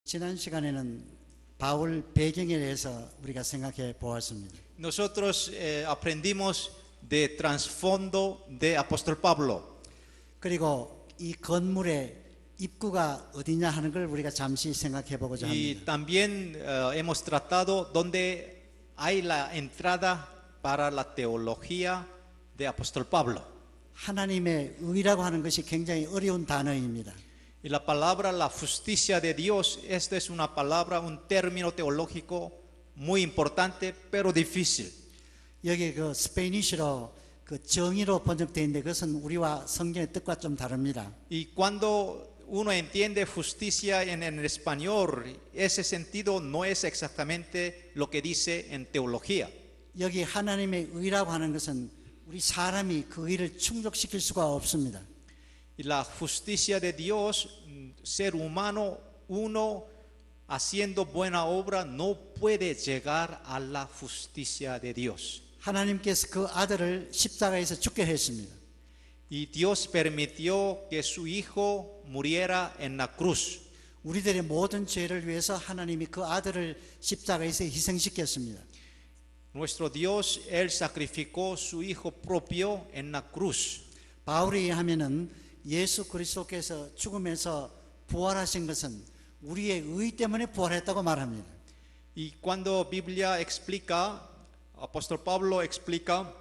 지난 시간에는 바울 배경에 대해서 우리가 생각해 보았습니다. Nosotros aprendimos de trasfondo de apóstol Pablo 그리고 이 건물의 입구가 어디냐 하는 걸 우리가 잠시 생각해 보고자 y 합니다. también hemos tratado donde hay la entrada para la teología de apóstol Pablo. 하나님의 의라고 하는 것이 굉장히 어려운 단어입니다. Y la palabra la justicia de Dios, esta es una palabra, un término teológico muy importante, pero difícil. 여기 그 스페니쉬로 그 정의로 번역되어 있는데 그것은 우리와 성경의 뜻과 좀 다릅니다. Y cuando uno entiende justicia en el español, ese sentido no es exactamente lo que dice en teología. 여기 하나님의 의라고 하는 것은 우리 사람이 그 의를 충족시킬 수가 없습니다. Y la justicia de Dios, ser humano, uno haciendo buena obra no puede llegar a la justicia de Dios. 하나님께서 그 아들을 십자가에서 죽게 했습니다. Y Dios permitió que su hijo muriera en la cruz. 우리들의 모든 죄를 위해서 하나님이 그 아들을 십자가에서 희생시켰습니다. Nuestro Dios, Él sacrificó su hijo propio en la cruz. 바울이 하면은 예수 그리스도께서 죽으면서 부활하신 것은 우리의 의 때문에 부활했다고 말합니다. Y cuando Biblia explica, apóstol Pablo explica,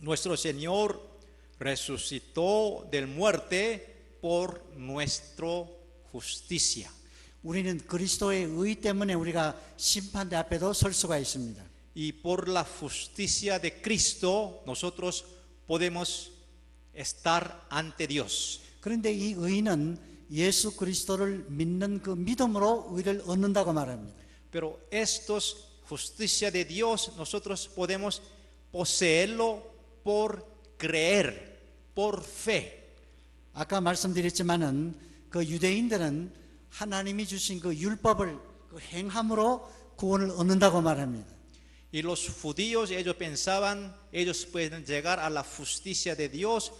nuestro Señor resucitó del muerte por nuestra justicia. 우리는 그리스도의 의 때문에 우리가 심판대 앞에도 설 수가 있습니다. Y por la justicia de Cristo nosotros podemos estar ante Dios. 그런데 이 의는 예수 그리스도를 믿는 그 믿음으로 의를 얻는다고 말합니다. Pero estos justicia de Dios nosotros podemos poseerlo por creer, por fe. 아까 말씀드렸지만은 그 유대인들은 하나님이 주신 그 율법을 그 행함으로 구원을 얻는다고 말합니다. Y los judíos, ellos pensaban, ellos pueden llegar a la justicia de Dios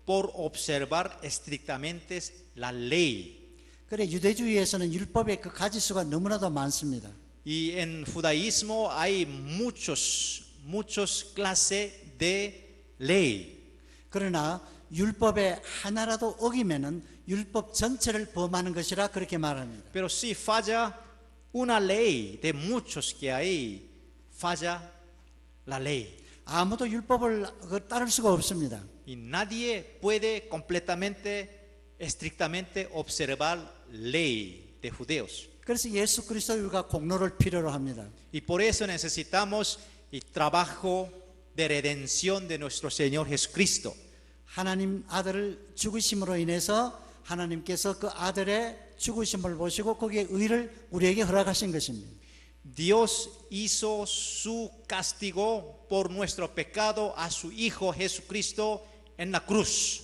por observar estrictamente la ley. 그래 유대주의에서는 율법의 그 가지수가 너무나도 많습니다. Y en judaísmo hay muchos clases de ley. 그러나 율법의 하나라도 어기면은 율법 전체를 범하는 것이라 그렇게 말합니다. Pero si falla una ley de muchos que hay, falla la ley. 아무도 율법을 따를 수가 없습니다. Y nadie puede completamente, estrictamente observar ley de judíos. 그래서 예수 그리스도가 공로를 필요로 합니다. Y por eso necesitamos el trabajo de redención de nuestro Señor Jesucristo. 하나님 아들을 죽으심으로 인해서 하나님께서 그 아들의 죽으심을 보시고 거기에 의를 우리에게 허락하신 것입니다. Dios hizo su castigo por nuestro pecado a su Hijo Jesucristo en la cruz.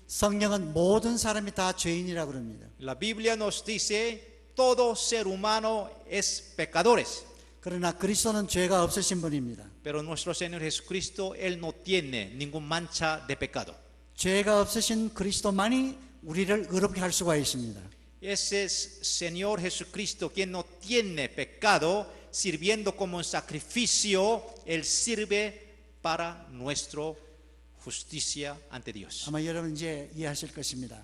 성경은 모든 사람이 다 죄인이라고 그럽니다. La Biblia nos dice, todo ser humano es pecadores. 그러나 그리스도는 죄가 없으신 분입니다. Pero nuestro Señor Jesucristo, Él no tiene ningún mancha de pecado. 죄가 없으신 그리스도만이 우리를 의롭게 할 수가 있습니다. Ese es Señor Jesucristo, quien no tiene pecado, sirviendo como un sacrificio, Él sirve para nuestra justicia ante Dios. 아마 여러분 이제 이해하실 것입니다.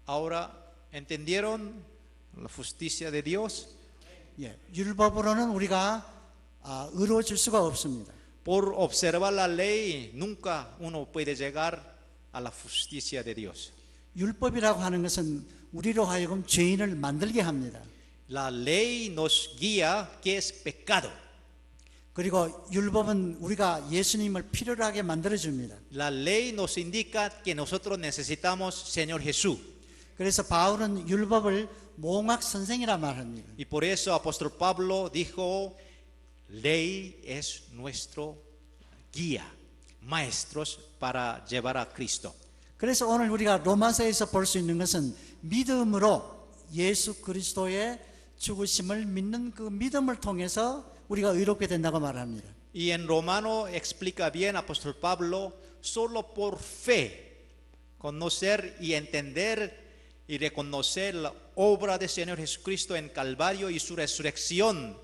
Ahora, ¿entendieron la justicia de Dios? 예, 율법으로는 우리가 의로워질 수가 없습니다. Por observar la ley, nunca uno puede llegar a la justicia de Dios. 율법이라고 하는 것은 우리로 하여금 죄인을 만들게 합니다. La ley nos guía que es pecado. 그리고 율법은 우리가 예수님을 필요로 하게 만들어줍니다. La ley nos indica que nosotros necesitamos Señor Jesús. 그래서 바울은 율법을 몽학 선생이라 말합니다. Y por eso apóstol Pablo dijo, ley es nuestro guía, maestros para llevar a Cristo. 그래서 오늘 우리가 로마서에서 볼 수 있는 것은 믿음으로 예수 그리스도의 죽으심을 믿는 그 믿음을 통해서 우리가 의롭게 된다고 말합니다. Y en Romano explica bien apóstol Pablo, solo por fe, conocer y entender y reconocer la obra del Señor Jesucristo en Calvario y su resurrección,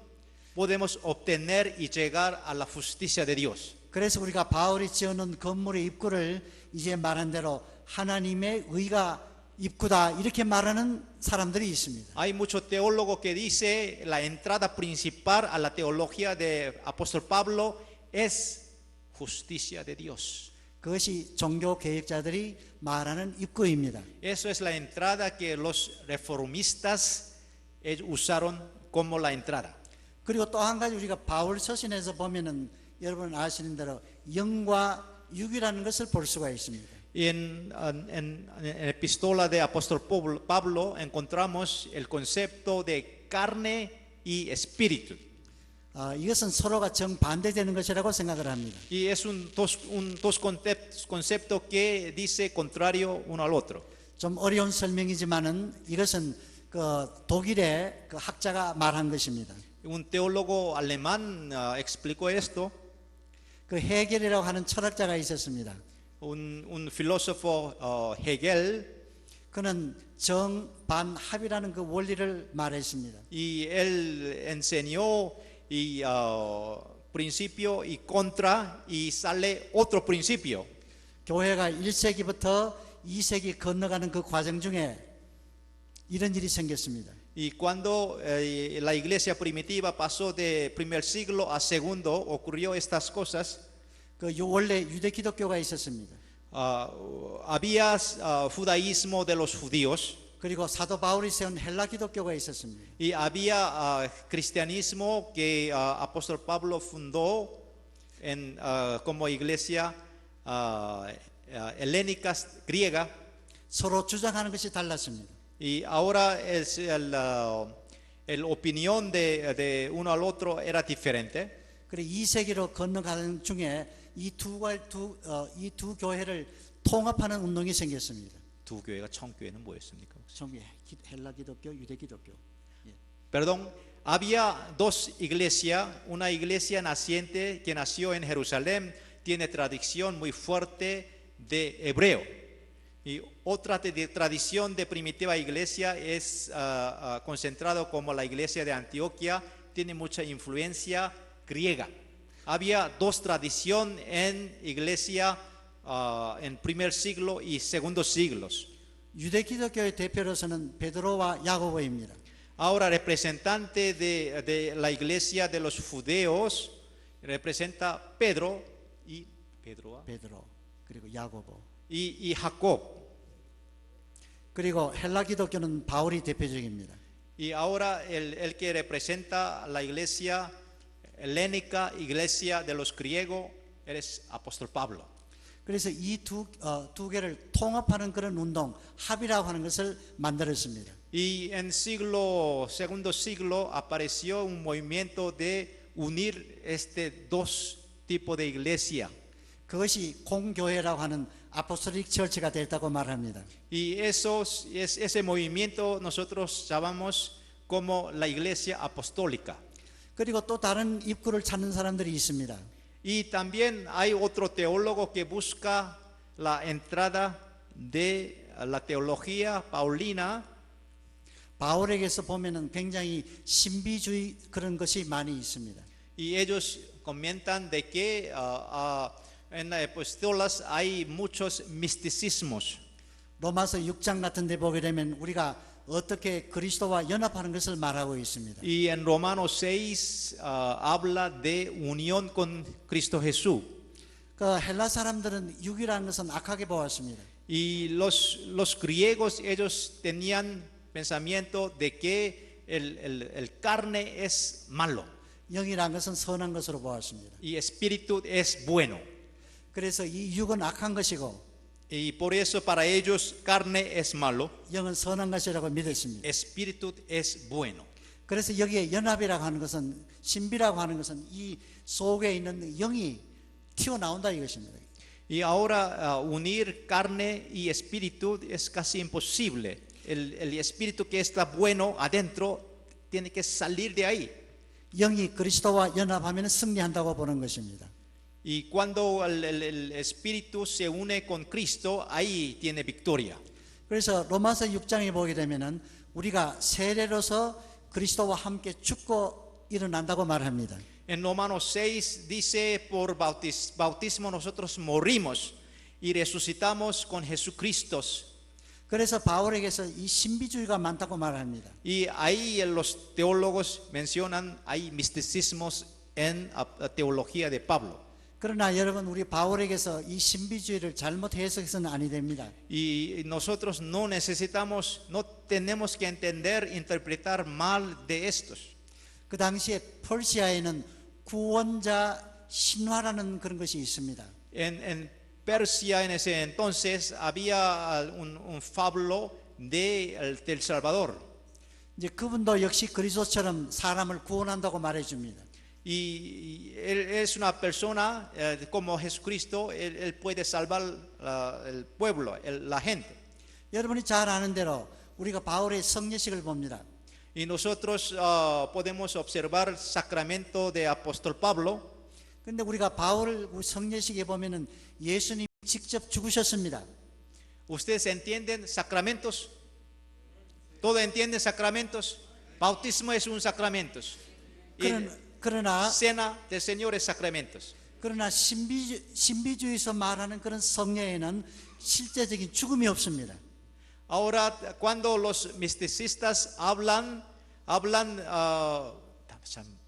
podemos obtener y llegar a la justicia de Dios. 그래서 우리가 바울이 지어놓은 건물의 입구를 이제 말한 대로 하나님의 의가 입구다 이렇게 말하는 사람들이 있습니다. Hay mucho teólogo que dice la entrada principal a la teología de apóstol Pablo es justicia de Dios. 그것이 종교 개혁자들이 말하는 입구입니다. Eso es la entrada que los reformistas usaron como la entrada. 그리고 또 한 가지 우리가 바울 서신에서 보면은 여러분 아시는 대로 영과 육이라는 것을 볼 수가 있습니다. En epístola de apóstol Pablo encontramos el concepto de carne y espíritu. 이것은 서로가 정반대되는 것이라고 생각을 합니다. Y es dos conceptos que dice contrario uno al otro. 좀 어려운 설명이지만은 이것은 그 독일의 그 학자가 말한 것입니다. Un teólogo alemán explicó esto. 그 헤겔이라고 하는 철학자가 있었습니다. Un filósofo Hegel, 그는 정반합이라는 그 원리를 말했습니다. y él enseñó y principio y contra y sale otro principio. 교회가 1세기부터 2세기 건너가는 그 과정 중에 이런 일이 생겼습니다. Y cuando la iglesia primitiva pasó de primer siglo a segundo, ocurrió estas cosas. 그 원래 유대 기독교가 있었습니다. Había judaísmo de los judíos. 그리고 사도 바울이 세운 헬라 기독교가 있었습니다. Y había cristianismo que apóstol Pablo fundó como iglesia helénica griega. 서로 주장하는 것이 달랐습니다. Y ahora el opinión de uno al otro era diferente. 그리고 2세기로 건너가는 중에 이 두 교회를 통합하는 운동이 생겼습니다. 두 교회가 청교회는 뭐였습니까? 헬라 기독교, 유대 기독교. Perdón, había dos iglesias, una iglesia naciente que nació en Jerusalén, tiene tradición muy fuerte de hebreo. Y otra tradición de primitiva iglesia es concentrado como la iglesia de Antioquía, tiene mucha influencia griega. Había dos tradiciones en iglesia en primer siglo y segundo siglos. 유대 기독교의 대표로서는 베드로와 야고보입니다. Ahora representante de la iglesia de los judíos representa Pedro 베드로 그리고 야고보. y Jacob. 그리고 헬라 기독교는 바울이 대표적입니다. Y ahora el que representa la iglesia helénica, iglesia de los griegos, es apóstol Pablo. 그래서 이 두 개를 통합하는 그런 운동, 합이라고 하는 것을 만들었습니다. Y en segundo siglo apareció un movimiento de unir dos tipos de iglesia. 그것이 공교회라고 하는 아포스톨릭 처치가 됐다고 말합니다. Y ese movimiento nosotros llamamos como la iglesia apostólica. 그리고 또 다른 입구를 찾는 사람들이 있습니다. Y también hay otro teólogo que busca la entrada de la teología paulina. 바울에게서 보면은 굉장히 신비주의 그런 것이 많이 있습니다. Y ellos comentan de que en las epístolas hay muchos misticismos. 로마서 6장 같은 데 보게 되면 우리가 어떻게 그리스도와 연합하는 것을 말하고 있습니다. Y en Romanos 6 habla de unión con Cristo Jesús. 그 헬라 사람들은 육이라는 것은 악하게 보았습니다. Y los griegos ellos tenían pensamiento de que el carne es malo 영이라는 것은 선한 것으로 보았습니다. y espíritu es bueno. 그래서 이 육은 악한 것이고 Y por eso para ellos carne es malo, 영은 선한 것이라고 믿었습니다. espíritu es bueno. 그래서 여기에 연합이라고 하는 것은 신비라고 하는 것은 이 속에 있는 영이 튀어나온다 이것입니다. Y ahora unir carne y espíritu es casi imposible. El espíritu que está bueno adentro tiene que salir de ahí. 영이 그리스도와 연합하면 승리한다고 보는 것입니다. Y cuando el espíritu se une con Cristo, ahí tiene victoria. 그래서 로마서 6장에 보게 되면은 우리가 세례로서 그리스도와 함께 죽고 일어난다고 말합니다. En Romanos 6 dice, por bautismo nosotros morimos y resucitamos con Jesucristo. 그래서 바울에게서 이 신비주의가 많다고 말합니다. Y ahí los teólogos mencionan, hay misticismos en la teología de Pablo. 그러나 여러분 우리 바울에게서 이 신비주의를 잘못 해석해서는 아니 됩니다. Y nosotros no necesitamos, no tenemos que entender, interpretar mal de estos. 그 당시에 퍼시아에는 구원자 신화라는 그런 것이 있습니다. En Persia en ese entonces había un fábulo del Salvador. 이제 그분도 역시 그리스도처럼 사람을 구원한다고 말해줍니다. Y él es una persona como Jesucristo, él puede salvar el pueblo, la gente. 여러분이 잘 아는 대로 우리가 바울의 성례식을 봅니다. Y nosotros podemos observar el sacramento de apóstol Pablo. 근데 우리가 바울 성례식에 보면은 예수님이 직접 죽으셨습니다. ¿Ustedes entienden sacramentos? ¿Todo entienden sacramentos? Bautismo es un sacramento. 그러나 Cena del Señor es sacramentos. 그러나 신비주의에서 말하는 그런 성례에는 실제적인 죽음이 없습니다. Ahora, cuando los misticistas hablan, 다시 한번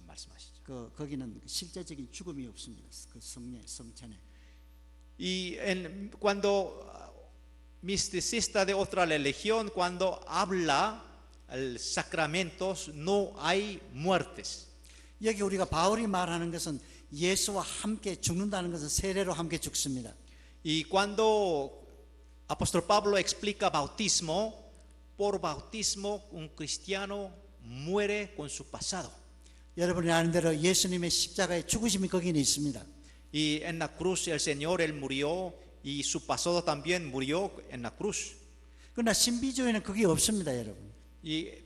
말씀하시죠. 거기는 실제적인 죽음이 없습니다. 그 성찬에. Y cuando misticista de otra religión, cuando habla el sacramentos, no hay muertes. 여기 우리가 바울이 말하는 것은 예수와 함께 죽는다는 것은 세례로 함께 죽습니다. Y cuando apóstol Pablo explica bautismo, por bautismo un cristiano muere con su pasado. 여러분이 아는 대로 예수님의 십자가의 죽으심이 거기는 있습니다. Y en la cruz el Señor, Él murió y su pasado también murió en la cruz. 그러나 신비주의는 그게 없습니다, 여러분.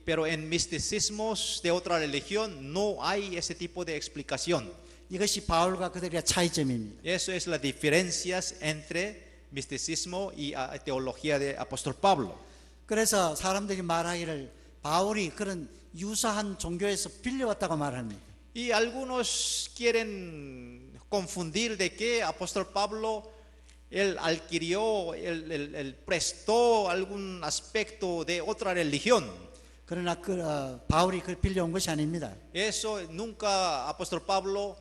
Pero en misticismos de otra religión no hay ese tipo de explicación. 이것이 바울과 그들의 차이점입니다. Eso es las diferencias entre misticismo y teología de apóstol Pablo. 그래서 사람들이 말하기를 바울이 그런 유사한 종교에서 빌려왔다고 말합니다. Y algunos quieren confundir de que apóstol Pablo él adquirió, él prestó algún aspecto de otra religión. 그러나 바울이 그걸 빌려온 것이 아닙니다. Eso nunca apóstol Pablo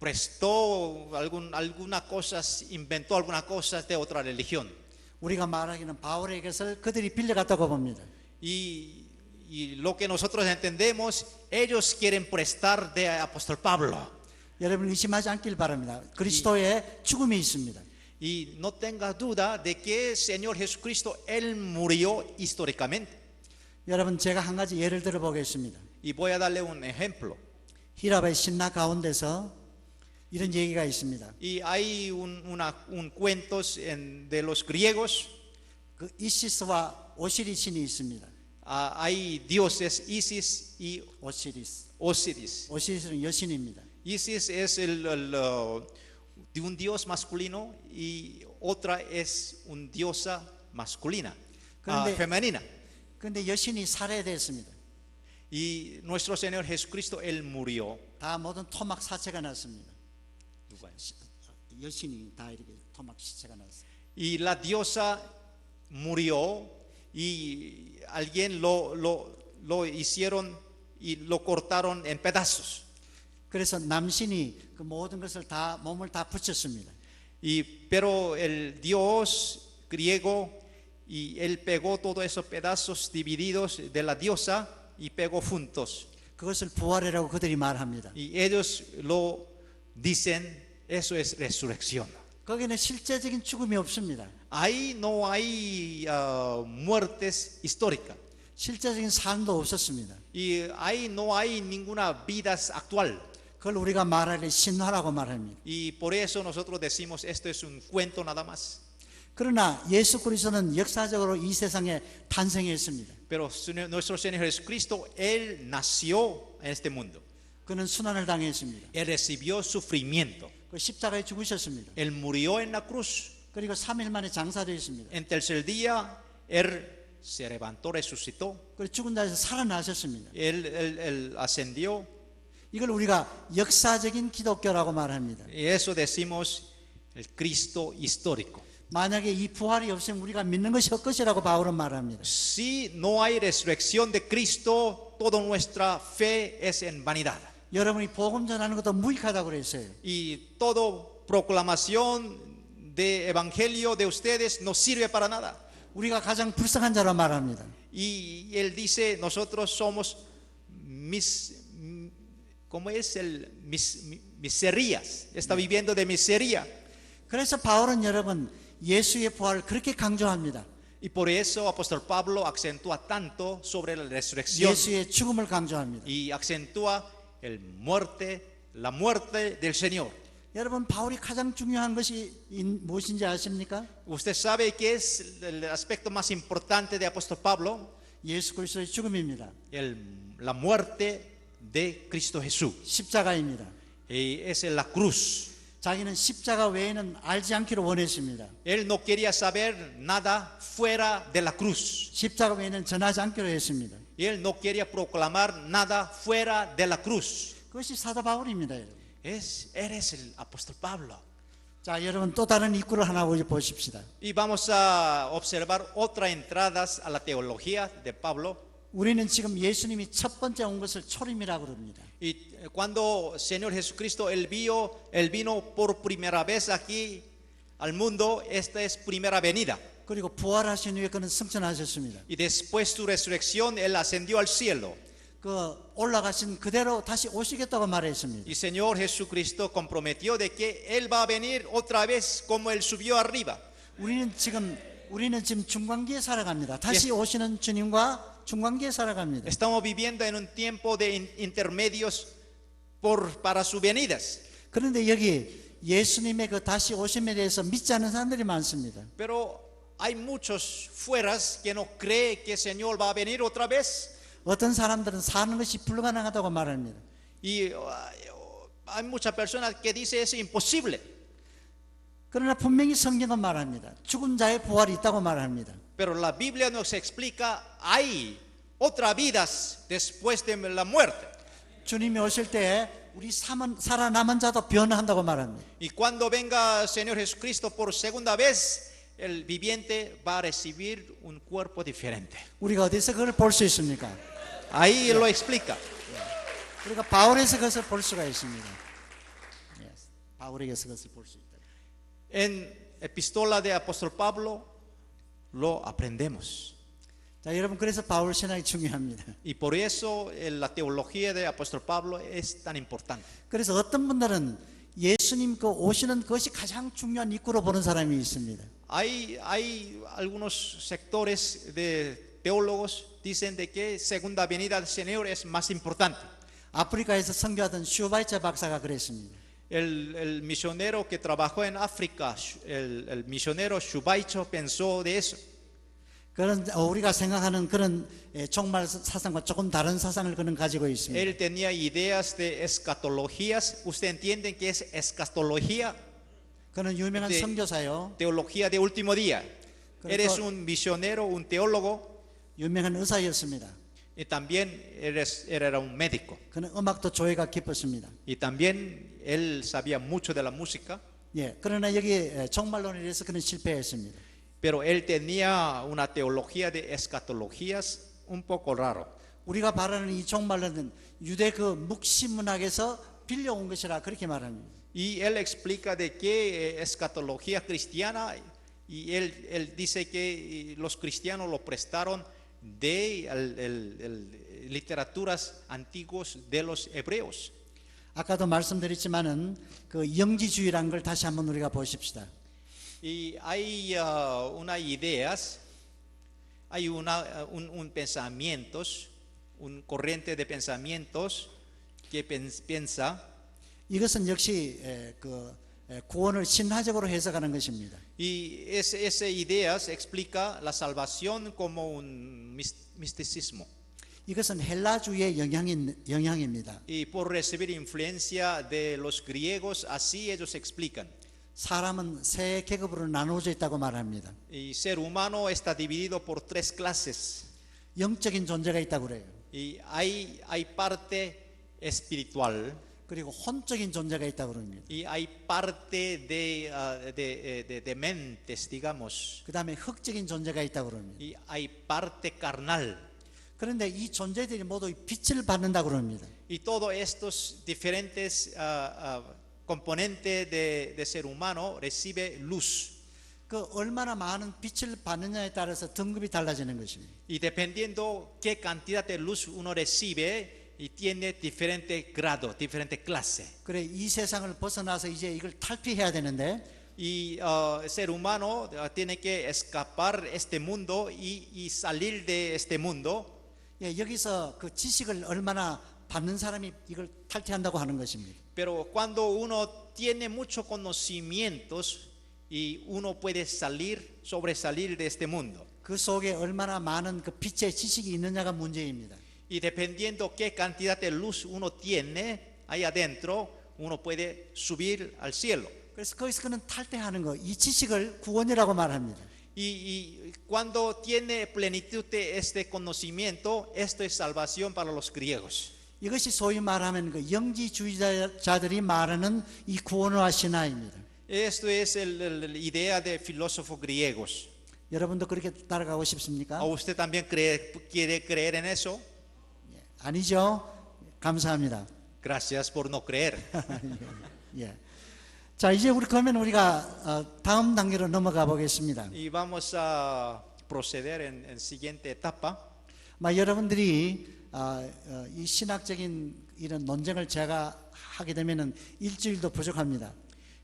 prestó alguna cosa, inventó alguna cosa de otra religión. 우리가 말하기는 바울의 것을 그들이 빌려갔다고 봅니다. Y lo que nosotros entendemos, ellos quieren prestar de apóstol Pablo. 여러분 의심하지 않길 바랍니다. 그리스도의 죽음이 있습니다. Y no tenga duda de que el Señor Jesucristo, Él murió históricamente. 여러분 제가 한 가지 예를 들어 보겠습니다. Y voy a darle un ejemplo. 히랍의 신라 가운데서 이런 얘기가 있습니다. Y hay un cuento de los griegos. 그 이시스와 오시리신이 있습니다. Hay dioses Isis y 오시리스. Osiris. 오시리스는 여신입니다. Isis es de un dios masculino y otra es una diosa masculina, femenina. 그런데 여신이 살해됐습니다. Y nuestro Señor Jesucristo, Él murió. 다 모든 토막 사체가 났습니다. 누가요? 여신이 다 이렇게 토막 시체가 났습니다. Y la diosa murió y alguien lo hicieron y lo cortaron en pedazos. 그래서 남신이 그 모든 것을 다 몸을 다 붙였습니다. Pero el dios griego y él pegó todos esos pedazos divididos de la diosa y pegó juntos. 그것을 부활이라고 그들이 말합니다. Y ellos lo dicen, eso es resurrección. 거기는 실제적인 죽음이 없습니다. Ahí no hay muertes históricas. 실제적인 삶도 없었습니다. Y ahí no hay ninguna vida actual. 그걸 우리가 말할 신화라고 말합니다. Y por eso nosotros decimos esto es un cuento nada más. 그러나 예수 그리스도는 역사적으로 이 세상에 탄생했습니다. Pero nuestro Señor Jesucristo, Él nació en este mundo. 그는 순환을 당했습니다. Él recibió sufrimiento. 그 십자가에 죽으셨습니다. Él murió en la cruz. 그리고 3일 만에 장사되었습니다. En tercer día, Él se levantó, resucitó. 그리고 죽은 자에서 살아나셨습니다. Él ascendió. 이걸 우리가 역사적인 기독교라고 말합니다. Y eso decimos el Cristo histórico. 만약에 이 부활이 없으면 우리가 믿는 것이 헛것이라고 바울은 말합니다. Si no hay resurrección de Cristo, toda nuestra fe es en vanidad. 여러분이 복음 전하는 것도 무익하다고 그랬어요. Y toda proclamación de evangelio de ustedes no sirve para nada. 우리가 가장 불쌍한 자라 말합니다. Y él dice, nosotros somos ¿cómo es miserías? Está viviendo de miseria. 그래서 바울은 여러분 예수의 부활을 그렇게 강조합니다. Y por eso apóstol Pablo acentúa tanto sobre la resurrección 예수의 죽음을 강조합니다. y acentúa la muerte del Señor. 여러분 바울이 가장 중요한 것이 무엇인지 아십니까? ¿Usted sabe qué es el aspecto más importante de apóstol Pablo? 예수 그리스도의 죽음입니다. La muerte de Cristo Jesús. 십자가입니다. Y es la cruz. 자기는 십자가 외에는 알지 않기를 원했습니다. Él no quería saber nada fuera de la cruz. 십자가 외에는 전하지 않기로 했습니다. Y él no quería proclamar nada fuera de la cruz. 그것이 사도 바울입니다. 여러분. Eres el apóstol Pablo. 자, 여러분 또 다른 입구를 하나 보십시다. Y vamos a observar otras entradas a la teología de Pablo. 우리는 지금 예수님이 첫 번째 온 것을 초림이라고 그럽니다. Y cuando el Señor Jesucristo él vino por primera vez aquí al mundo, esta es primera venida. 그리고 부활하신 후에 그는 승천하셨습니다. Y después su resurrección él ascendió al cielo. 그 올라가신 그대로 다시 오시겠다고 말했습니다. Y Señor Jesucristo comprometió de que él va a venir otra vez como él subió arriba. 우리는 지금 중간기에 살아갑니다. 다시 오시는 주님과 중간기에 살아갑니다. Estamos viviendo en un tiempo de intermedios para sus venidas. 그런데 여기 예수님의 그 다시 오심에 대해서 믿지 않는 사람들이 많습니다. Pero hay muchos fueras que no creen que el Señor va a venir otra vez. 어떤 사람들은 사는 것이 불가능하다고 말합니다. Y hay muchas personas que dicen es imposible. 그러나 분명히 성경은 말합니다. 죽은 자의 부활이 있다고 말합니다. Pero la Biblia nos explica hay otras vidas después de la muerte. 주님이 오실 때 우리 살아남은 자도 변화한다고 말합니다. Y cuando venga el Señor Jesucristo por segunda vez, el viviente va a recibir un cuerpo diferente. 우리가 어디서 그걸 볼 수 있습니까? Ahí lo explica. 우리가 바울에서 그것을 볼 수가 있습니다. 바울에게서 그것을 볼 수 있다. En Epístola de Apóstol Pablo lo aprendemos. 자, 여러분 그래서 바울 신학이 중요합니다. Y por eso la teología de Apóstol Pablo es tan importante. 그래서 어떤 분들은 예수님 그 오시는 것이 가장 중요한 입구로 보는 사람이 있습니다. Hay algunos sectores de teólogos dicen de que segunda venida del Señor es más importante. 아프리카에서 선교하던 슈바이처 박사가 그랬습니다. El misionero que trabajó en África, el misionero Shubaicho pensó de eso. 그런 우리가 생각하는 그런 종말 사상과 조금 다른 사상을 그는 가지고 있습니다. Él tenía ideas de escatologías. ¿Usted entiende qué es escatología? 그는 유명한 네. 선교사요. Teología de último día. Eres un misionero, un teólogo 유명한 의사였습니다. y también era un médico. 그는 음악도 조예가 깊었습니다. Y también él sabía mucho de la música, 예, 그러나 여기 종말론에 대해서 그는 실패했습니다. pero él tenía una teología de escatologías un poco raro. 우리가 말하는 이 종말론은 유대 그 묵시문학에서 빌려온 것이라 그렇게 말합니다. Y él explica de qué escatología cristiana, y él dice que los cristianos lo prestaron de literaturas antiguas de los hebreos. 아까도 말씀드렸지만은 그 영지주의라는 걸 다시 한번 우리가 보십시다. Y hay unas ideas, hay un pensamientos, un corriente de pensamientos que piensa, 이것은 역시 구원을 신화적으로 해석하는 것입니다. y esa ideas explica la salvación como un misticismo. 이것은 헬라주의 영향입니다. Y por recibir influencia de los griegos, así ellos explican. 사람은 세 계급으로 나누어져 있다고 말합니다. Y ser humano está dividido por tres clases. 영적인 존재가 있다고 그래요. Y hay parte espiritual 그리고 혼적인 존재가 있다고 그럽니다. y hay parte de mentes, digamos. 그 다음에 흑적인 존재가 있다고 그럽니다. Y hay parte carnal. 그런데 이 존재들이 모두 빛을 받는다고 그럽니다. Y todos estos diferentes componentes de ser humano recibe luz. 그 얼마나 많은 빛을 받느냐에 따라서 등급이 달라지는 것입니다. Y dependiendo qué cantidad de luz uno recibe, y tiene diferente grado, diferente clase. 그래 이 세상을 벗어나서 이제 이걸 탈피해야 되는데 Y el ser humano tiene que escapar este mundo y salir de este mundo. 예, 여기서 그 지식을 얼마나 받는 사람이 이걸 탈피한다고 하는 것입니다. Pero cuando uno tiene muchos conocimientos y uno puede sobresalir de este mundo. 그 속에 얼마나 많은 그 빛의 지식이 있느냐가 문제입니다. Y dependiendo qué cantidad de luz uno tiene ahí adentro, uno puede subir al cielo. 그래서 거기서 그는 탈퇴하는 거, 이 지식을 구원이라고 말합니다. Y cuando tiene plenitud de este conocimiento, esto es salvación para los griegos. 이것이 소위 말하면 그 영지주의자들이 말하는 이 구원과 신화입니다. Esto es la idea de filósofos griegos. 여러분도 그렇게 따라가고 싶습니까? ¿O usted también quiere creer en eso? 아니죠? 감사합니다. Gracias por no creer. 예. 자, 이제 그러면 우리가 다음 단계로 넘어가 보겠습니다. Y vamos a proceder en siguiente etapa. 여러분들이 이 신학적인 이런 논쟁을 제가 하게 되면은 일주일도 부족합니다.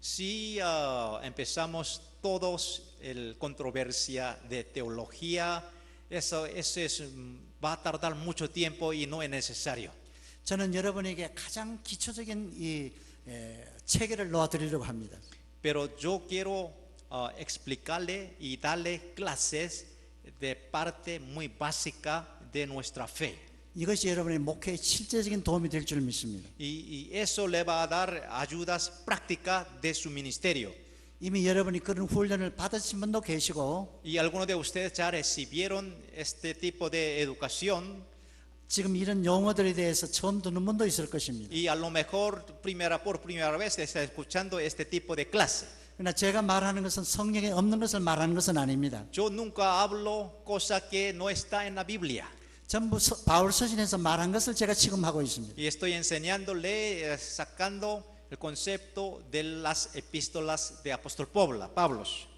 Si empezamos todos el controversia de teología, eso va a tardar mucho tiempo y no es necesario. 저는 여러분에게 가장 기초적인 이 체계를 놓아드리려고 합니다. Pero yo quiero explicarle y darle clases de parte muy básica de nuestra fe. 이것이 여러분의 목회에 실제적인 도움이 될 줄 믿습니다. Y eso le va a dar ayudas prácticas de su ministerio. 이미 여러분이 그런 훈련을 받으신 분도 계시고 Y algunos de ustedes ya recibieron este tipo de educación. 지금 이런 용어들에 대해서 처음 듣는 분도 있을 것입니다. Y a lo mejor por primera vez está escuchando este tipo de clase. 그러나 제가 말하는 것은 성경에 없는 것을 말하는 것은 아닙니다. Yo nunca hablo cosa que no está en la Biblia. 전부 바울 서신에서 말한 것을 제가 지금 하고 있습니다. Y estoy enseñándole, sacando el concepto de las epístolas de apóstol Pablo.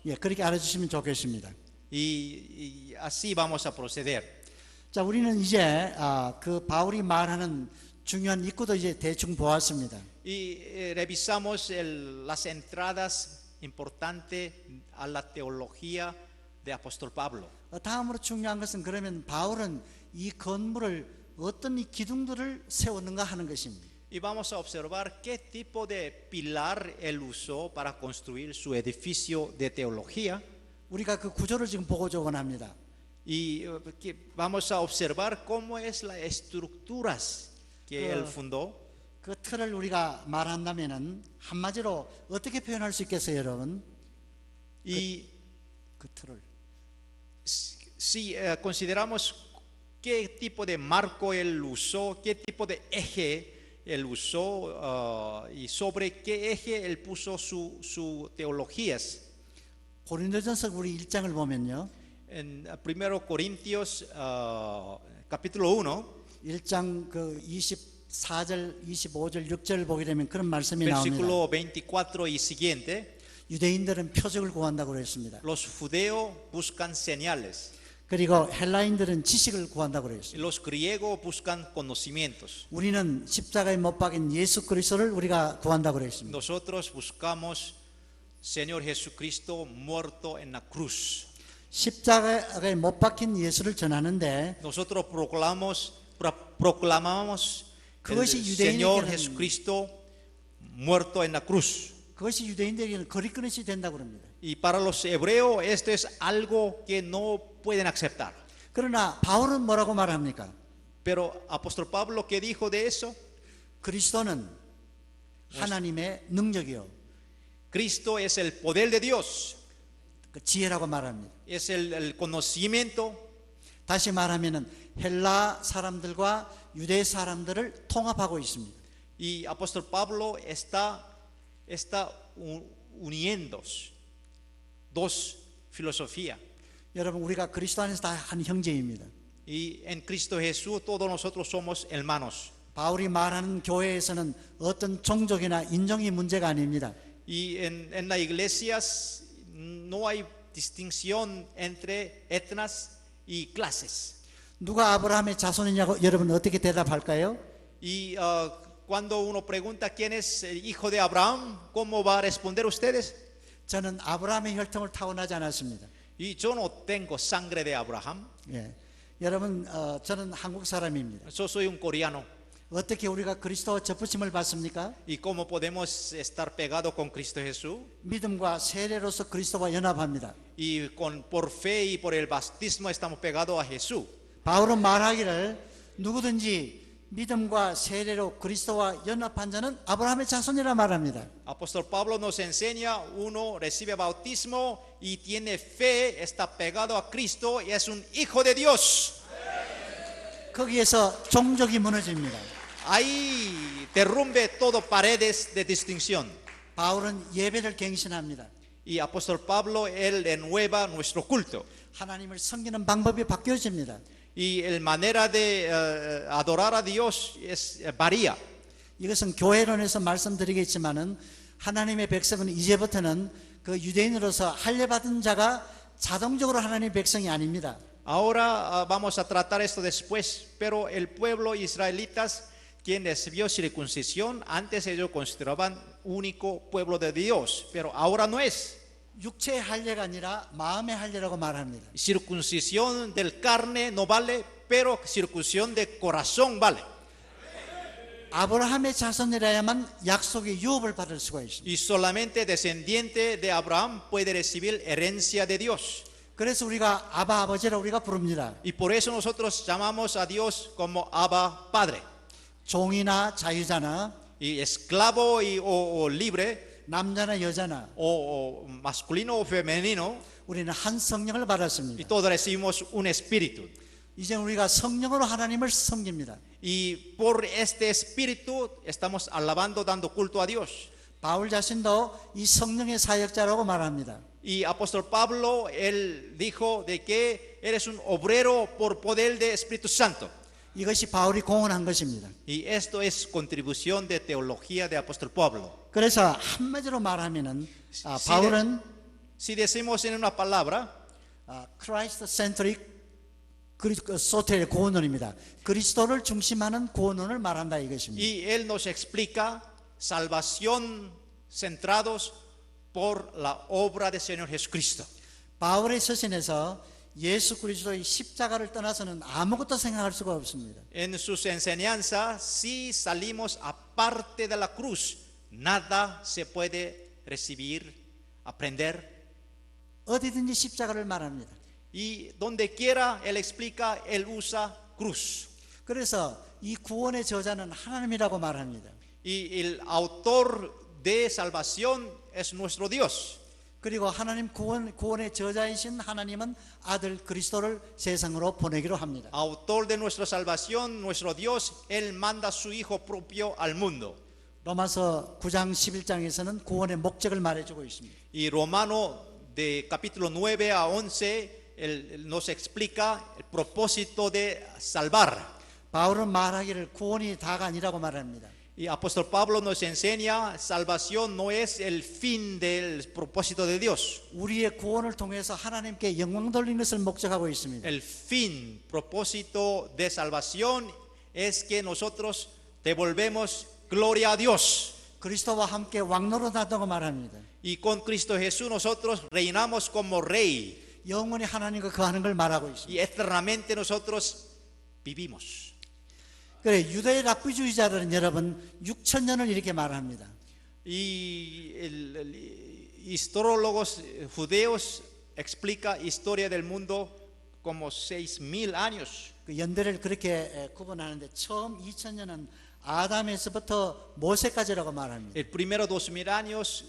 예, 그렇게 알아주시면 좋겠습니다. Y así vamos a proceder. 자, 우리는 이제 그 바울이 말하는 중요한 입구도 이제 대충 보았습니다. Y revisamos las entradas importantes a la teología de apóstol Pablo. 다음으로 중요한 것은 그러면 바울은 이 건물을 어떤 이 기둥들을 세웠는가 하는 것입니다. Y vamos a observar qué tipo de pilar él usó para construir su edificio de teología. 우리가 그 구조를 지금 보고자 원합니다. Y vamos a observar cómo es las estructuras que él fundó. 그 틀을 우리가 말한다면은 한마디로 어떻게 표현할 수 있겠어요, 여러분? Y 그 틀을. si consideramos qué tipo de marco él usó, qué tipo de eje él usó y sobre qué eje él puso su teologías. 고린도전서 우리 1장을 보면요. En 1 Corintios capítulo 1, 1장 그 24절, 25절, 6절 보게 되면 그런 말씀이 나옵니다. versículo 24 y siguiente, 유대인들은 표적을 구한다고 그랬습니다. los judeos buscan señales 그리고 헬라인들은 지식을 구한다고 y 그랬습니다. los griegos buscan conocimientos. 우리는 십자가에 못 박인 예수 그리스도를 우리가 구한다고 그랬습니다. Nosotros buscamos Señor Jesucristo muerto en la cruz. 십자가에 못 박힌 예수를 전하는데 Nosotros proclamamos el 그것이 Señor 유대인에게는 Jesucristo muerto en la cruz. 그것이 유대인들에게는 거리낌이 된다고 합니다. Y para los hebreos esto es algo que no pueden aceptar. 그러나 바울은 뭐라고 말합니까? Pero apóstol Pablo, ¿qué dijo de eso? 그리스도는 하나님의 능력이요 Cristo es el poder de Dios, 그 지혜라고 말합니다. es el conocimiento. 다시 말하면은 헬라 사람들과 유대 사람들을 통합하고 있습니다. Y apóstol Pablo está uniendo dos filosofías. 여러분 우리가 그리스도 안에서 다 한 형제입니다. Y en Cristo Jesús todos nosotros somos hermanos. 바울이 말하는 교회에서는 어떤 종족이나 인종이 문제가 아닙니다. Y en las iglesias no hay distinción entre etnias y clases. 누가 아브라함의 자손이냐고 여러분 어떻게 대답할까요? Y cuando uno pregunta quién es el hijo de Abraham, ¿cómo va a responder ustedes? 저는 아브라함의 혈통을 타고나지 않았습니다. Y yo no tengo sangre de Abraham, 예. 여러분 저는 한국 사람입니다. yo soy un coreano. 어떻게 우리가 그리스도와 접붙임을 받습니까? ¿Y cómo podemos estar pegados con Cristo Jesús? 믿음과 세례로서 그리스도와 연합합니다. Y por fe y por el bautismo estamos pegados a Jesús. 바울은 말하기를 누구든지 믿음과 세례로 그리스도와 연합한 자는 아브라함의 자손이라 말합니다. Apóstol Pablo nos enseña, uno recibe bautismo y tiene fe, está pegado a Cristo y es un hijo de Dios. 거기에서 종족이 무너집니다. Ahí derrumbe todo paredes de distinción. 바울은 예배를 갱신합니다. Y apóstol Pablo, él renueva nuestro culto. 하나님을 섬기는 방법이 바뀌어집니다. Y la manera de adorar a Dios varía. 이것은 교회론에서 말씀드리겠지만은 하나님의 백성은 이제부터는 그 유대인으로서 할례받은 자가 자동적으로 하나님의 백성이 아닙니다. Ahora vamos a tratar esto después, pero el pueblo israelitas, quien recibió circuncisión, antes ellos consideraban único pueblo de Dios, pero ahora no es. 육체의 할례가 아니라 마음의 할례라고 말합니다. Circuncisión del carne no vale, pero circuncisión de corazón vale. 아브라함의 자손이라야만 약속의 유업을 받을 수가 있습니다. Y solamente descendiente de Abraham puede recibir herencia de Dios. 그래서 우리가 아바 아버지라고 우리가 부릅니다. Y por eso nosotros llamamos a Dios como Abba Padre. 종이나 자유자나 Y esclavo o libre, 남자나 여자나 o masculino o femenino, 우리는 한 성령을 y 받았습니다. todos recibimos un espíritu. 이제 우리가 성령으로 하나님을 섬깁니다. Y por este espíritu estamos alabando, dando culto a Dios. 바울 자신도 이 성령의 사역자라고 말합니다. Y apóstol Pablo, él dijo de que eres un obrero por poder del Espíritu Santo. 이것이 바울이 공헌한 것입니다. Y esto es contribución de teología de apóstol Pablo. 그래서 한마디로 말하면은 바울은 Si decimos en una palabra, 크라이스트 센트릭 소텔 구원론입니다. 그리스도를 중심하는 구원론을 말한다 이것입니다. y él nos explica salvación centrados por la obra del Señor Jesucristo. 바울의 서신에서 예수 그리스도의 십자가를 떠나서는 아무것도 생각할 수가 없습니다. En sus enseñanzas, si salimos aparte de la cruz, nada se puede recibir, aprender. 어디든지 십자가를 말합니다. Y donde quiera él explica, él usa cruz. 그래서 이 구원의 저자는 하나님이라고 말합니다. Y el autor de salvación es nuestro Dios. 그리고 하나님 구원의 저자이신 하나님은 아들 그리스도를 세상으로 보내기로 합니다. Autor de nuestra salvación, nuestro Dios, él manda a su hijo propio al mundo. 로마서 9장 11장에서는 구원의 목적을 말해주고 있습니다. Y Romano de capítulo 9 a 11 él nos explica el propósito de salvar. 바울은 말하기를 구원이 다가 아니라고 말합니다. Y apóstol Pablo nos enseña, salvación no es el fin del propósito de Dios. 우리의 구원을 통해서 하나님께 영광 돌리는 것을 목적하고 있습니다. El fin, propósito de salvación es que nosotros devolvemos gloria a Dios. 그리스도와 함께 왕노릇하다고 말합니다. Y con Cristo Jesús nosotros reinamos como rey. 영원히 하나님과 거하는 걸 말하고 있습니다. Y eternamente nosotros vivimos. 그래 유대의 랍비주의자들은 여러분 6,000년을 이렇게 말합니다. Y históricos judíos explica historia del mundo como 6,000 años. 그 연대를 그렇게 구분하는데 처음 2,000년은 아담에서부터 모세까지라고 말합니다. El primero 2,000 años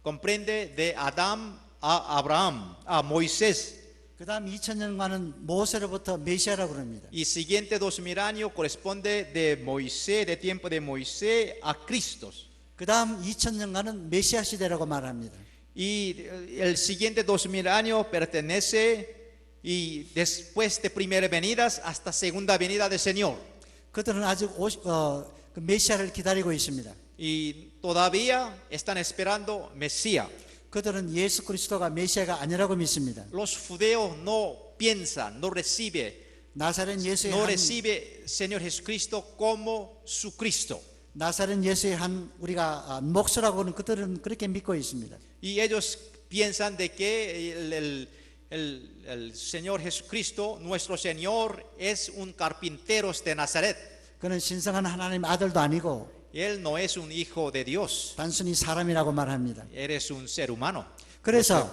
comprende de Adán a Abraham, a Moisés. 그 다음 2000년간은 모세로부터 메시아라고 그럽니다. Y siguiente 2000 años corresponde de Moisés, de tiempo de Moisés a Cristo. 그 다음 2000년간은 메시아 시대라고 말합니다. Y el siguiente 2000 años pertenece y después de primera venidas hasta segunda venida del Señor. 그들은 아직 그 메시아를 기다리고 있습니다. Y todavía están esperando Mesías. 그들은 예수 그리스도가 메시아가 아니라고 믿습니다. Los judíos no piensan, no 나사렛 예수의 recibe Señor Jesucristo como su Cristo. 나사렛 예수의 한 우리가 목수라고는 그들은 그렇게 믿고 있습니다. Y ellos piensan de que el Señor Jesucristo, nuestro Señor, es un carpintero de Nazaret. 그는 신성한 하나님 아들도 아니고 Él no es un hijo de Dios, 단순히 사람이라고 말합니다. eres un ser humano. 그래서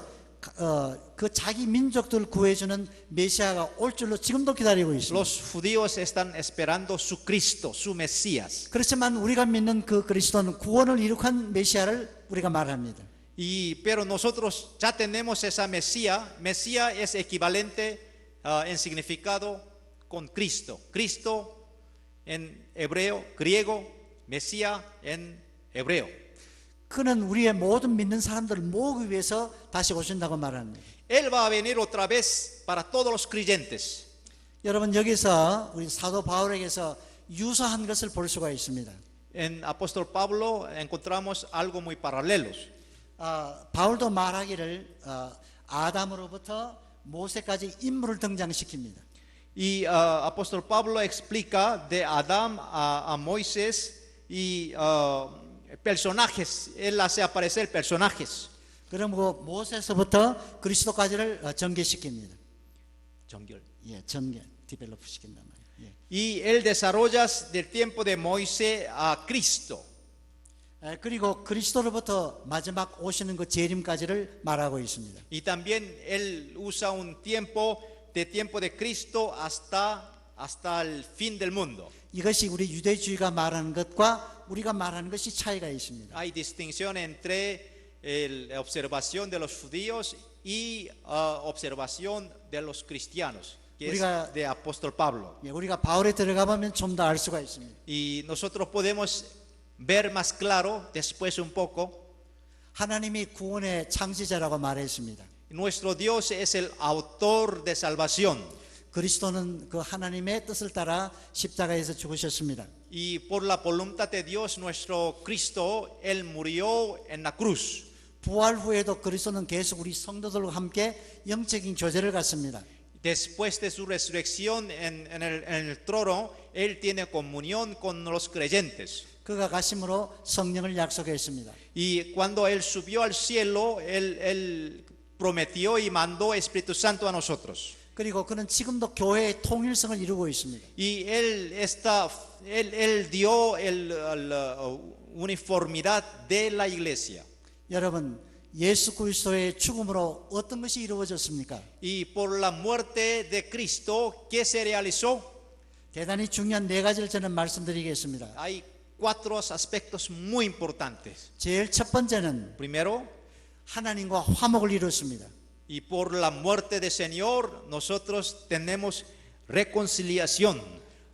그 자기 민족들 구해주는 메시아가 올 줄로 지금도 기다리고 있습니다. Los judíos están esperando su Cristo, su Mesías. 그렇지만 우리가 믿는 그 그리스도는 구원을 이룩한 메시아를 우리가 말합니다. Pero nosotros ya tenemos esa Mesías. Mesías es equivalente en significado con Cristo. Cristo en hebreo, griego, Mesías en hebreo. 그는 우리의 모든 믿는 사람들을 모으기 위해서 다시 오신다고 말합니다. Él va a venir otra vez para todos los creyentes. 여러분 여기서 우리 사도 바울에게서 유사한 것을 볼 수가 있습니다. En apóstol Pablo encontramos algo muy paralelos. 바울도 말하기를 아담으로부터 모세까지 인물을 등장시킵니다. Y apóstol Pablo explica de Adán a Moisés y personajes. Él hace aparecer personajes. 그리고 모세에서부터 그리스도까지를 전개시킵니다. 정결. 예, 전개, 디벨롭 시킨단 말이에요. 예. Y él desarrolla del tiempo de Moisés a Cristo. 그리고 그리스도로부터 마지막 오시는 그 재림까지를 말하고 있습니다. Y también él usa un tiempo de Cristo hasta el fin del mundo. 이것이 우리 유대주의가 말하는 것과 우리가 말하는 것이 차이가 있습니다. Hay distinción entre la observación de los judíos y observación de los cristianos, que es de apóstol Pablo. 예, 우리가 바울에 들어가 보면 좀 더 알 수가 있습니다. Y nosotros podemos ver más claro después un poco. 하나님이 구원의 창시자라고 말했습니다. Nuestro Dios es el autor de salvación. 그리스도는 그 하나님의 뜻을 따라 십자가에서 죽으셨습니다. Y por la voluntad de Dios, nuestro Cristo, Él murió en la cruz. 부활 후에도 그리스도는 계속 우리 성도들과 함께 영적인 교제를 갖습니다. Después de su resurrección en el trono, Él tiene comunión con los creyentes. 그가 가심으로 성령을 약속했습니다. Y cuando Él subió al cielo, Él prometió y mandó Espíritu Santo a nosotros. 그리고 그는 지금도 교회의 통일성을 이루고 있습니다. Y Él dio la uniformidad de la iglesia. 여러분, 예수 그리스도의 죽음으로 어떤 것이 이루어졌습니까? Y por la muerte de Cristo, ¿qué se realizó? 대단히 중요한 네 가지를 저는 말씀드리겠습니다. Hay cuatro aspectos muy importantes. 제일 첫 번째는 Primero, 하나님과 화목을 이뤘습니다. y por la muerte del Señor, nosotros tenemos reconciliación.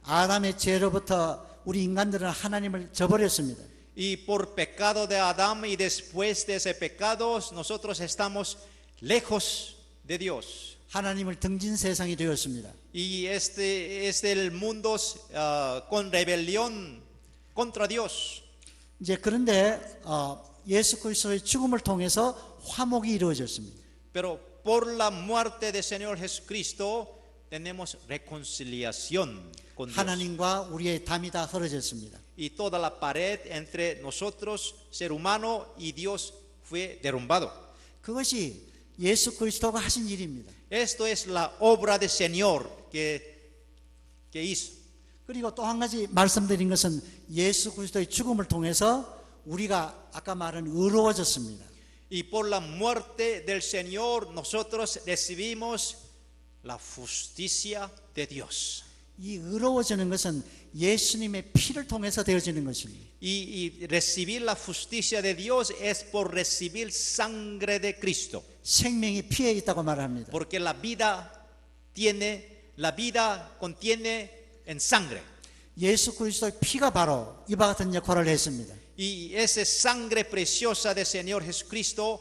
아담의 죄로부터 우리 인간들은 하나님을 저버렸습니다. Y por pecado de Adán y después de ese pecado, nosotros estamos lejos de Dios. 하나님을 등진 세상이 되었습니다. Y este es el mundo con rebelión contra Dios. 이제 그런데 예수 그리스도의 죽음을 통해서 화목이 이루어졌습니다. Pero por la muerte del Señor Jesucristo tenemos reconciliación con Dios. 하나님과 우리의 담이 다 헐어졌습니다. Y toda la pared entre nosotros, ser humano, y Dios fue derrumbado. 그것이 예수 그리스도가 하신 일입니다. Esto es la obra del Señor que hizo. 그리고 또 한 가지 말씀드린 것은 예수 그리스도의 죽음을 통해서 우리가 아까 말한 의로워졌습니다. Y por la muerte del Señor nosotros recibimos la justicia de Dios. 이 의로워지는 것은 예수님의 피를 통해서 되어지는 것입니다. Y recibir la justicia de Dios es por recibir sangre de Cristo. 생명이 피에 있다고 말합니다. Porque la vida contiene en sangre. 예수 그리스도의 피가 바로 이와 같은 역할을 했습니다. Y esa sangre preciosa del Señor Jesucristo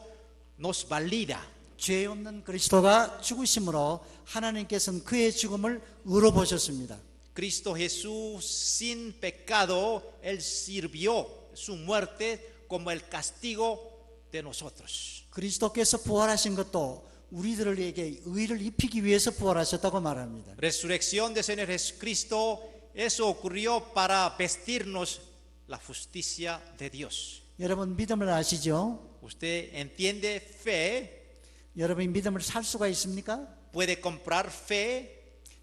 nos valida. 죄 없는 그리스도가 죽으심으로 하나님께서는 그의 죽음을 의로 보셨습니다. Cristo Jesús sin pecado, Él sirvió su muerte como el castigo de nosotros. 그리스도께서 부활하신 것도 우리들에게 의를 입히기 위해서 부활하셨다고 말합니다. Resurrección del Señor Jesucristo, eso ocurrió para vestirnos la justicia de Dios. 여러분 믿음을 아시죠? ¿Usted entiende fe? 여러분이 믿음을 살 수가 있습니까? ¿Puede comprar fe?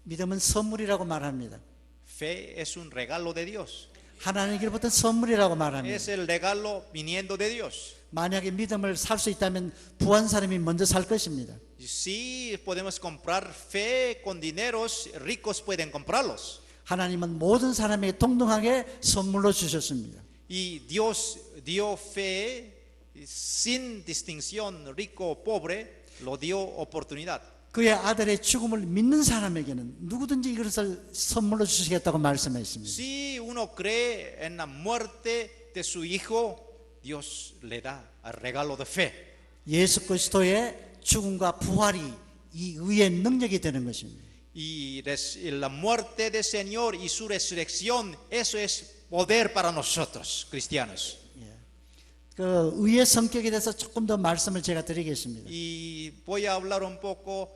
믿음은 선물이라고 말합니다. Fe es un regalo de Dios. 하나님께로부터 선물이라고 말합니다. Es el regalo viniendo de Dios. 만약에 믿음을 살 수 있다면 부한 사람이 먼저 살 것입니다. Sí, podemos comprar fe con dineros, ricos pueden comprarlos. 하나님은 모든 사람에게 동등하게 선물로 주셨습니다. Y Dios dio fe sin distinción, rico o pobre, lo dio oportunidad. 그의 아들의 죽음을 믿는 사람에게는 누구든지 이것을 선물로 주시겠다고 말씀했습니다. Si uno cree en la muerte de su hijo, Dios le da el regalo de fe. 예수 그리스도의 죽음과 부활이 이 의의 능력이 되는 것입니다. Y la muerte del Señor y su resurrección, eso es poder para nosotros, cristianos. 그 의의 성격에 대해서 조금 더 말씀을 제가 드리겠습니다. Y voy a hablar un poco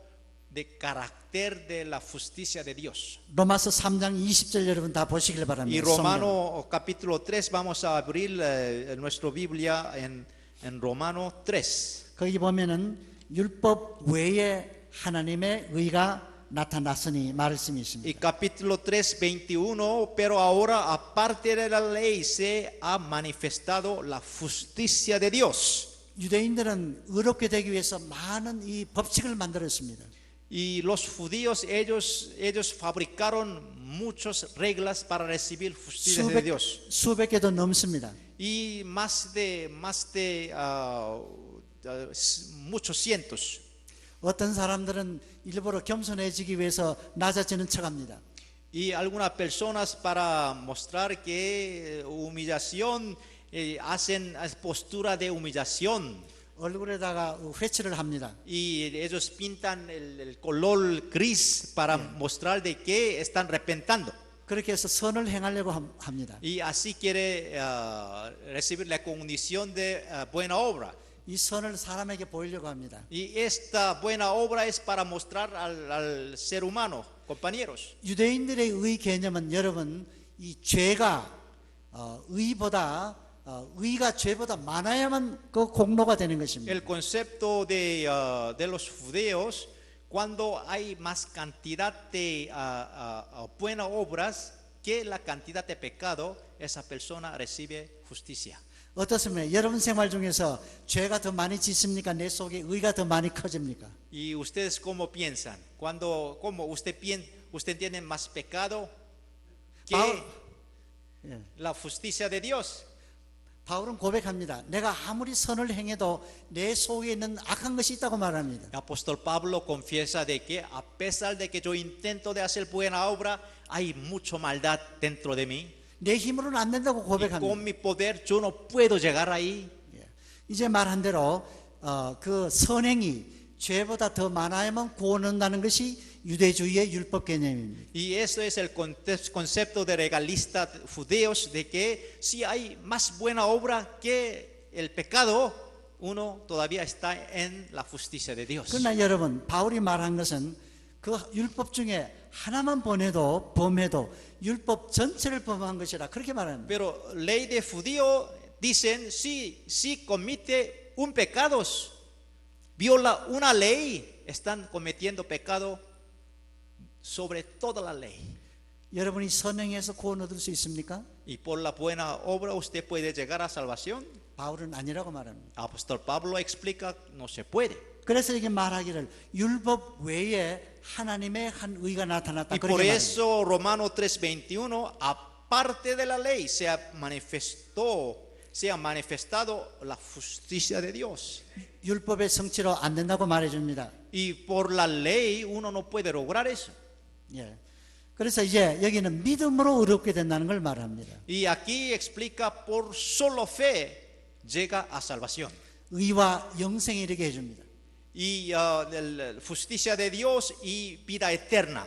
de carácter de la justicia de Dios. 로마서 3장 20절 여러분 다 보시길 Y 바랍니다. Romano capítulo 3, vamos a abrir nuestra Biblia en Romano 3. 거기 보면은 율법 외에 하나님의 의가 나타났으니 말씀이 Y 있습니다. capítulo 3, 21, pero ahora aparte de la ley se ha manifestado la justicia de Dios. 유대인들은 의롭게 되기 위해서 많은 이 법칙을 만들었습니다. Y los judíos, ellos fabricaron muchas reglas para recibir justicia de Dios. 수백 개도 넘습니다. Y más de muchos cientos. 어떤 사람들은 일부러 겸손해지기 위해서 낮아지는 척합니다. Y algunas personas para mostrar que humillación hacen postura de humillación. 얼굴에다가 회칠을 합니다. Y ellos pintan el color gris para mostrar de que están arrepentando. 그렇게 해서 선을 행하려고 합니다. Y así quiere recibir la condición de buena obra. 이 선을 사람에게 보이려고 합니다. Y esta buena obra es para mostrar al ser humano, compañeros. 유대인들의 의 개념은 여러분 이 죄가 의가 죄보다 많아야만 그 공로가 되는 것입니다. El concepto de los judíos, cuando hay más cantidad de buenas obras que la cantidad de pecado, esa persona recibe justicia. 어떻습니까? 여러분 생활 중에서 죄가 더 많이 짓습니까? 내 속에 의가 더 많이 커집니까? ¿Y ustedes cómo piensan? ¿Cómo usted tiene más pecado que la justicia de Dios? 바울은 고백합니다. 내가 아무리 선을 행해도 내 속에 있는 악한 것이 있다고 말합니다. El apóstol Pablo confiesa de que a pesar de que yo intento de hacer buena obra, hay mucha maldad dentro de mí. 내 힘으로는 안 된다고 Y 고백합니다. con mi poder yo no puedo llegar ahí. 이제 말한 대로 그 선행이 죄보다 더 많아야만 구원한다는 것이 유대주의의 율법 개념입니다. Y eso es el concepto de legalistas judíos, de que si hay más buena obra que el pecado, uno todavía está en la justicia de Dios. 그러나 여러분, 바울이 말한 것은 그 율법 중에 하나만 범해도 율법 전체를 범한 것이라 그렇게 말합니다. Pero ley de judío dicen, si comete un pecado, viola una ley, están cometiendo pecado sobre toda la ley. 여러분이 선행해서 구원 얻을 수 있습니까? Y por la buena obra usted puede llegar a salvación. 바울은 아니라고 말합니다. Apóstol Pablo explica, no se puede. 그래서 이게 말하기를 율법 외에 하나님의 한 의가 나타났다. Y 그렇게 por 말합니다. eso Romano 3:21, aparte de la ley, se ha manifestado la justicia de Dios. 율법의 성취로 안 된다고 말해줍니다. Y por la ley uno no puede lograr eso. 예. 그래서 이제 여기는 믿음으로 의롭게 된다는 걸 말합니다. Y aquí explica, por solo fe llega a salvación. 의와 영생에 이르게 해줍니다. Y justicia de Dios y vida eterna.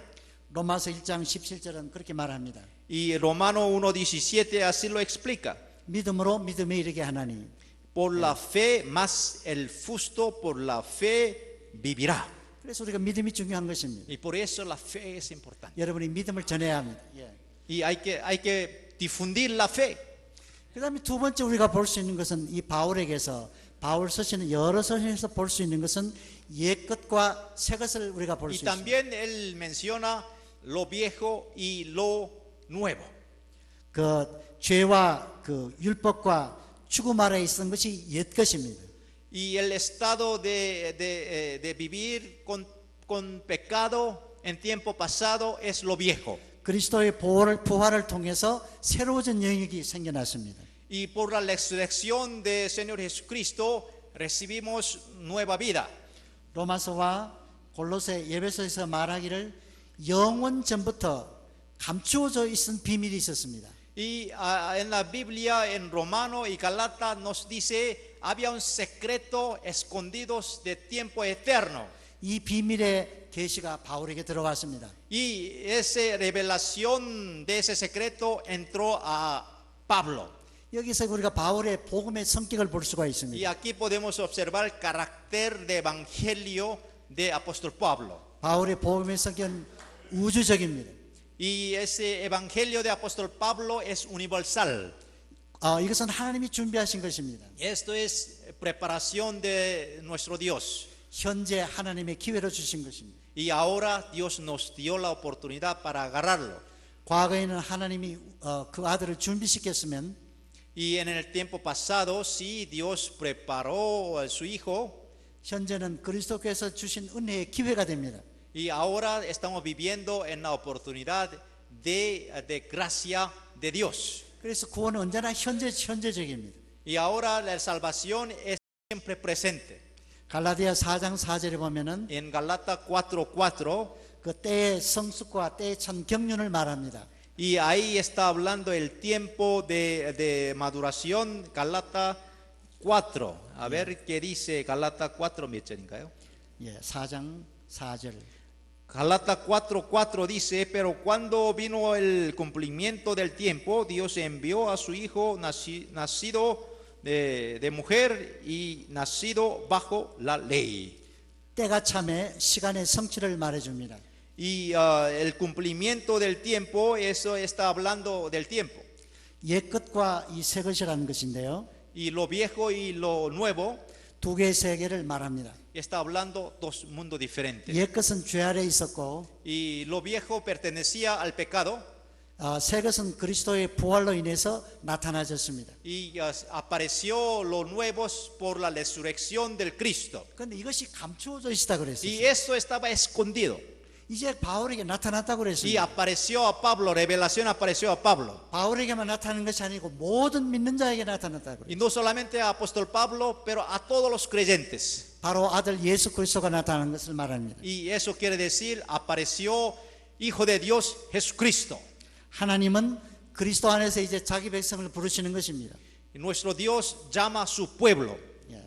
로마서 1장 17절은 그렇게 말합니다. Y Romano 1:17 así lo explica. 믿음으로 믿음에 이르게 하나니. Por la fe, más el justo por la fe vivirá. 그래서 우리가 믿음이 중요한 것입니다. Y por eso la fe es importante. 여러분이 믿음을 전해야 합니다. 예. Y hay que difundir la fe. 그 다음에 두 번째 우리가 볼 수 있는 것은 이 바울에게서 바울 서신의 여러 서신에서 볼 수 있는 것은 옛 것과 새 것을 우리가 볼 Y 수 있습니다. también él menciona lo viejo y lo nuevo. 그 죄와 그 율법과 죽음 아래에 있었던 것이 옛 것입니다. Y el estado de vivir con pecado en tiempo pasado es lo viejo. 그리스도의 부활을 통해서 새로워진 영역이 생겨났습니다. Y por la resurrección del Señor Jesucristo recibimos nueva vida. 로마서와 골로새 에베소에서 말하기를 영원 전부터 감추어져 있은 비밀이 있었습니다. Y en la Biblia, en Romano y Galata nos dice, había un secreto escondido de tiempo eterno. 이 비밀의 계시가 바울에게 들어왔습니다. Y esa revelación de ese secreto entró a Pablo. 여기서 우리가 바울의 복음의 성격을 볼 수가 Y 있습니다. aquí podemos observar el carácter de evangelio de apóstol Pablo. 바울의 복음의 성격은 우주적입니다. Y ese evangelio de apóstol Pablo es universal. 이것은 하나님이 준비하신 것입니다. Esto es preparación de nuestro Dios. 현재 하나님의 기회로 주신 것입니다. Y ahora Dios nos dio la oportunidad para agarrarlo. 과거에는 하나님이 그 아들을 준비시켰으면 Y en el tiempo pasado, sí, Dios preparó a su Hijo. 현재는 그리스도께서 주신 은혜의 기회가 됩니다. Y ahora estamos viviendo en la oportunidad de gracia de Dios. 그래서 구원은 언제나 현재적입니다. Y ahora la salvación es siempre presente. 갈라디아 4장 4절에 보면은 En Galata 4:4, 그 때의 성숙과 때의 참 경륜을 말합니다. y ahí está hablando el tiempo de maduración. Galata 4. A ver qué dice Galata 4, 몇 절인가요? 예, 4장 4절. Galata 4:4 dice, pero cuando vino el cumplimiento del tiempo, Dios envió a su Hijo nacido de mujer y nacido bajo la ley. 때가 참에 시간의 성취를 말해줍니다. Y el cumplimiento del tiempo, eso está hablando del tiempo. 옛 것과 이 새 것이라는 것인데요. Y lo viejo y lo nuevo, 두 개의 세계를 말합니다. está hablando dos mundos diferentes. 옛 것은 죄 아래 있었고 Y lo viejo pertenecía al pecado. 새 것은 그리스도의 부활로 인해서 나타나졌습니다. Y apareció lo nuevo por la resurrección del Cristo. 그런데 이것이 감추어져 있다 그랬어요. Y eso estaba escondido. 이제 바울에게 나타났다고 Y 그랬습니다. apareció a Pablo, revelación apareció a Pablo. 바울에게만 나타나는 것이 아니고 모든 믿는 자에게 나타났다고 그랬어요. Y no solamente a apóstol Pablo, pero a todos los creyentes. 바로 아들 예수 그리스도가 나타나는 것을 말합니다. Y eso quiere decir, apareció Hijo de Dios Jesucristo. 하나님은 그리스도 안에서 이제 자기 백성을 부르시는 것입니다. Y nuestro Dios llama a su pueblo. 예.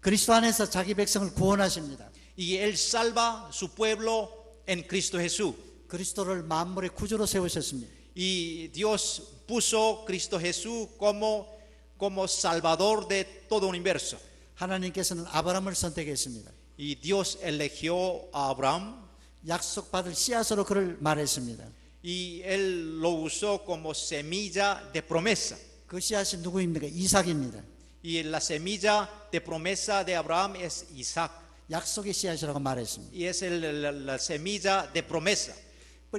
그리스도 안에서 자기 백성을 구원하십니다. Y Él salva su pueblo en Cristo Jesús. 그리스도를 만물의 구주로 세우셨습니다. Y Dios puso Cristo Jesús como Salvador de todo universo. 하나님께서는 아브라함을 선택했습니다. Y Dios eligió a Abraham 약속받을 씨앗으로 그를 말했습니다. y Él lo usó como semilla de promesa. 그 씨앗이 누구입니까? 이삭입니다. Y la semilla de promesa de Abraham es Isaac. 약속의 씨앗이라고 말했습니다. Y es la semilla de promesa.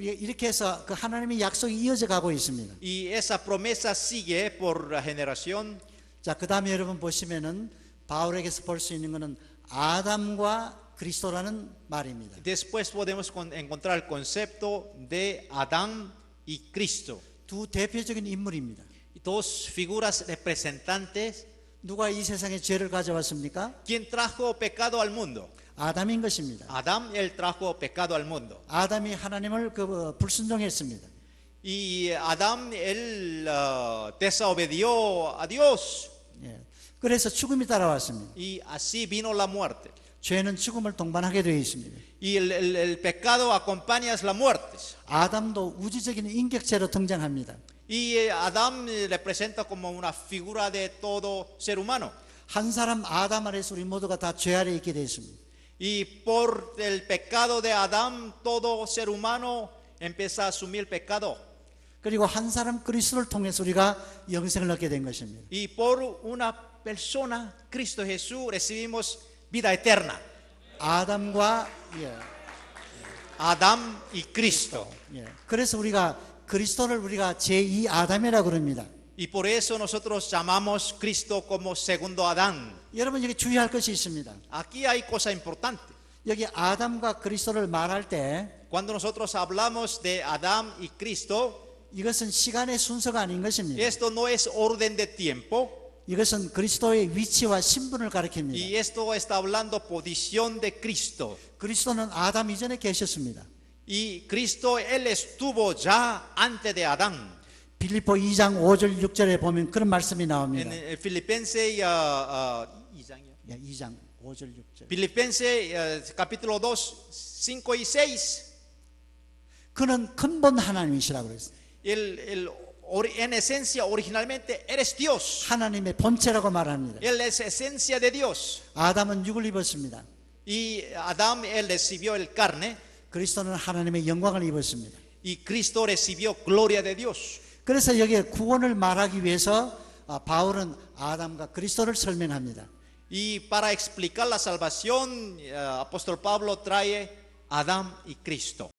이렇게 해서 그 하나님의 약속이 이어져 가고 있습니다. Y esa promesa sigue por la generación. 자, 그 다음에 여러분 보시면은 바울에게서 볼 수 있는 것은 아담과 그리스도라는 말입니다. Después podemos encontrar el concepto de Adán y Cristo. 두 대표적인 인물입니다. Dos figuras representantes. 누가 이 세상에 죄를 가져왔습니까? ¿Quién trajo pecado al mundo? 아담인 것입니다. Adán, él trajo pecado al mundo. 아담이 하나님을 불순종했습니다. Y Adán, él desobedió a Dios. 예. 그래서 죽음이 따라왔습니다. Y así vino la muerte. 죄는 죽음을 동반하게 되어 있습니다. Y el pecado acompaña la muerte. 아담도 우주적인 인격체로 등장합니다. Y Adán representa como una figura de todo ser humano. 한 사람 아담 아래서 우리 모두가 다 죄 아래 있게 되어 있습니다. Y por el pecado de Adán, todo ser humano empieza a asumir pecado. 그리고 한 사람 그리스도를 통해서 우리가 영생을 얻게 된 것입니다. Y por una persona, Cristo Jesús, recibimos vida eterna. 아담과 Adán y Cristo. 그래서 우리가 그리스도를 우리가 제2 아담이라고 그럽니다. Y por eso nosotros llamamos Cristo como segundo Adán. 여러분 여기 주의할 것이 있습니다. Aquí hay cosa importante. 여기 아담과 그리스도를 말할 때 Cuando nosotros hablamos de Adán y Cristo, 이것은 시간의 순서가 아닌 것입니다. esto no es orden de tiempo. 이것은 그리스도의 위치와 신분을 Y 가리킵니다. esto está hablando posición de Cristo. 그리스도는 아담 이전에 계셨습니다. Y Cristo, Él estuvo ya antes de Adán. 빌립보 2장 5절 6절에 보면 그런 말씀이 나옵니다. En Filipenses 2장 5절 6절. Filipenses capítulo 2, 5 y 6. 그는 근본 하나님이시라고 그랬어요. En esencia, originalmente, eres Dios. 하나님의 본체라고 말합니다. Él es esencia de Dios. 아담은 육을 입었습니다. Y Adán, él recibió el carne. 그리스도는 하나님의 영광을 입었습니다. Y Cristo recibió gloria de Dios. 그래서 여기에 구원을 말하기 위해서 바울은 아담과 그리스도를 설명합니다. Y para explicar la salvación, apóstol Pablo trae Adán y Cristo.